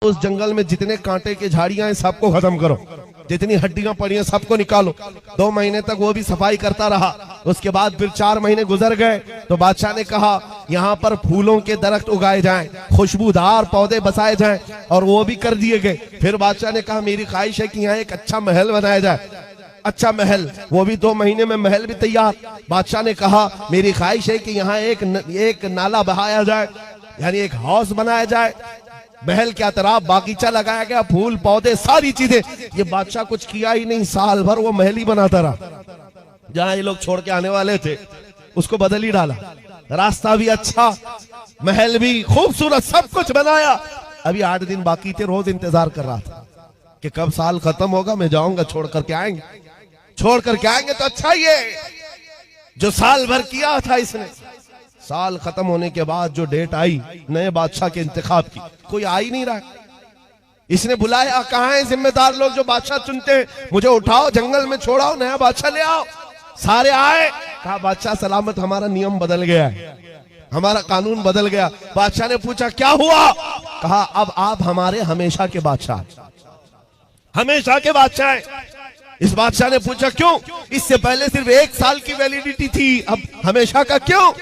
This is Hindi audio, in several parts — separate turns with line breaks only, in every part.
उस जंगल में जितने कांटे के झाड़ियां हैं सबको खत्म करो, जितनी हड्डियां पड़ी हैं सबको निकालो। 2 महीने तक वो भी सफाई करता रहा। उसके बाद फिर 4 महीने गुजर गए तो बादशाह ने कहा यहाँ पर फूलों के दरख्त उगाए जाएं, खुशबूदार पौधे बसाए जाएं, और वो भी कर दिए गए। फिर बादशाह ने कहा मेरी ख्वाहिश है कि यहाँ एक अच्छा महल बनाया जाए, अच्छा महल, वो भी 2 महीने में महल भी तैयार। बादशाह ने कहा मेरी ख्वाहिश है कि यहाँ एक नाला बहाया जाए, यानी एक हाउस बनाया जाए, महल के अतराफ बागीचा लगाया गया, फूल पौधे सारी चीजें। ये बादशाह कुछ किया ही नहीं, साल भर वो महल ही बनाता रहा। जहां ये लोग छोड़ के आने वाले थे उसको बदल ही डाला, रास्ता भी अच्छा, महल भी खूबसूरत, सब कुछ बनाया। अभी 8 दिन बाकी थे, रोज इंतजार कर रहा था कि कब साल खत्म होगा, मैं जाऊंगा, छोड़ करके आएंगे, छोड़ करके आएंगे तो अच्छा ही है। जो साल भर किया था इसने, साल खत्म होने के बाद जो डेट आई नए बादशाह के इंतखाब की, कोई आ ही नहीं रहा। इसने बुलाया, कहाँ है जिम्मेदार लोग जो बादशाह चुनते हैं, मुझे उठाओ, जंगल में छोड़ाओ, नया बादशाह ले आओ। सारे आए, कहा बादशाह सलामत, हमारा नियम बदल गया है, हमारा कानून बदल गया। बादशाह ने पूछा क्या हुआ? कहा अब आप हमारे हमेशा के बादशाह, हमेशा के बादशाह हैं। इस बादशाह ने पूछा क्यों? इससे पहले सिर्फ 1 साल की वैलिडिटी थी, अब हमेशा का क्यों?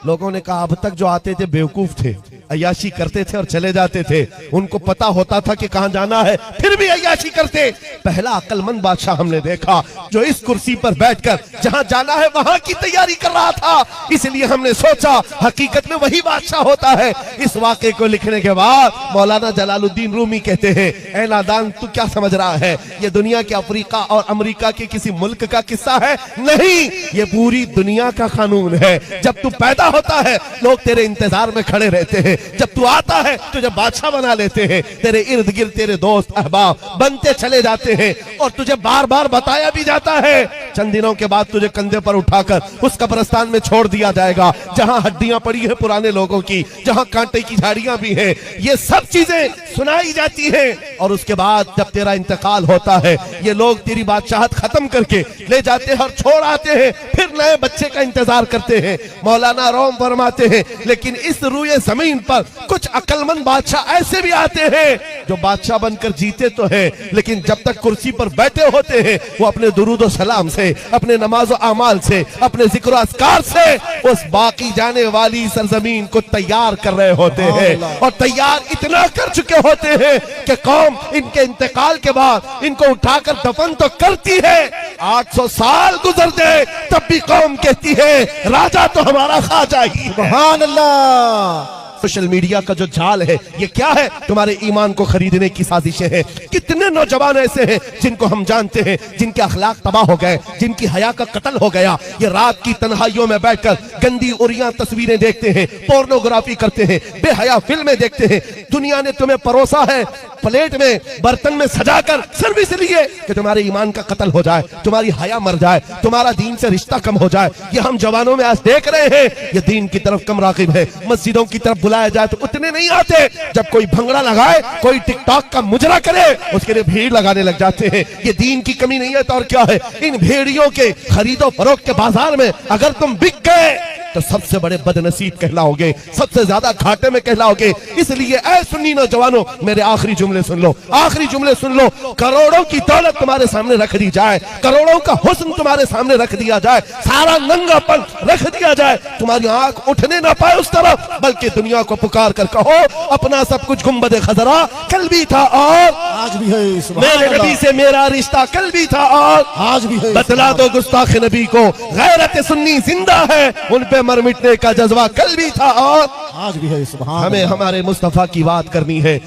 लोगों ने कहा अब तक जो आते थे बेवकूफ थे, अय्याशी करते थे और चले जाते थे, उनको पता होता था कि कहां जाना है, फिर भी अय्याशी करते। पहला अक्लमंद बादशाह हमने देखा जो इस कुर्सी पर बैठकर जहां जाना है वहां की तैयारी कर रहा था। इसलिए हमने सोचा हकीकत में वही बादशाह होता है। इस वाक़े को लिखने के बाद मौलाना जलालुद्दीन रूमी कहते हैं, ऐ नादान तू क्या समझ रहा है, ये दुनिया के अफ्रीका और अमेरिका के किसी मुल्क का किस्सा है? नहीं, ये पूरी दुनिया का कानून है। जब तू पैदा होता है लोग तेरे इंतजार में खड़े रहते हैं, जब तू आता है तुझे बादशाह बना लेते हैं, तेरे इर्द गिर्द तेरे दोस्त अहबाब बनते चले जाते हैं, और तुझे बार बार बताया भी जाता है चंद दिनों के बाद तुझे कंधे पर उठाकर उस कब्रिस्तान में छोड़ दिया जाएगा जहां हड्डियां पड़ी है पुराने लोगों की, जहां कांटे की झाड़ियां भी हैं। ये सब चीजें सुनाई जाती हैं, और उसके बाद जब तेरा इंतकाल होता है ये लोग तेरी बादशाहत खत्म करके ले जाते हैं और छोड़ आते हैं, फिर नए बच्चे का इंतजार करते हैं। मौलाना रोम फरमाते हैं लेकिन इस रूए जमीन पर कुछ अक्लमंद बादशाह ऐसे भी आते हैं जो बादशाह बनकर जीते तो हैं, लेकिन जब तक कुर्सी पर बैठे होते हैं वो अपने दुरूद और सलाम से, अपने नमाज और अमाल से, अपने जिक्र अस्कार से उस बाकी जाने वाली सरजमीन को तैयार कर रहे होते हैं, और तैयार इतना कर चुके होते हैं कि कौम इनके इंतकाल के बाद इनको उठाकर दफन तो करती है, 800 साल गुजर जाए तब भी कौम कहती है राजा तो हमारा खाजा ही। सुभान अल्लाह। सोशल मीडिया का जो जाल है ये क्या है? तुम्हारे ईमान को खरीदने की साजिशें हैं। कितने नौजवान ऐसे हैं जिनको हम जानते हैं, जिनके अखलाक तबाह हो गए, जिनकी हया का कत्ल हो गया। ये रात की तन्हाइयों में बैठकर गंदी उरियां तस्वीरें देखते हैं, पोर्नोग्राफी करते हैं, बेहया फिल्में देखते हैं। दुनिया ने तुम्हें परोसा है प्लेट में, बर्तन में सजाकर, सिर्फ इसलिए कि तुम्हारे ईमान का कत्ल हो जाए, तुम्हारी हया मर जाए, तुम्हारा दीन से रिश्ता कम हो जाए। ये हम जवानों में आज देख रहे हैं। ये दीन की तरफ कम रागिब है, मस्जिदों की तरफ बुलाया जाए तो उतने नहीं आते। जब कोई भंगड़ा लगाए, कोई टिकटॉक का मुजरा करे, उसके लिए भीड़ लगाने लग जाते हैं। ये दीन की कमी नहीं है तो और क्या है? इन भेड़ियों के खरीदो फरोख्त के बाजार में अगर तुम बिक गए तो सबसे बड़े बदनसीब कहलाओगे, सबसे ज्यादा घाटे में कहलाओगे। इसलिए ऐ सुन्नी नौजवानों, मेरे आखिरी जुमले सुन लो, आखिरी जुमले सुन लो। करोड़ों की दौलत तुम्हारे सामने रख दी जाए, करोड़ों का हुस्न तुम्हारे सामने रख दिया जाए, सारा नंगापन रख दिया जाए, तुम्हारी आंख उठने ना पाए उस तरफ, बल्कि दुनिया को पुकार कर कहो अपना सब कुछ गुंबद खजरा कल भी था और
आज भी है,
मेरे नबी से मेरा रिश्ता कल भी था और
आज भी है।
बतला दो गुस्ताख नबी को गैरत सुन्नी जिंदा है, उन पे मर मिटने का जज्बा कल भी था और
आज भी है।
हमें हमारे मुस्तफा की बात करनी है।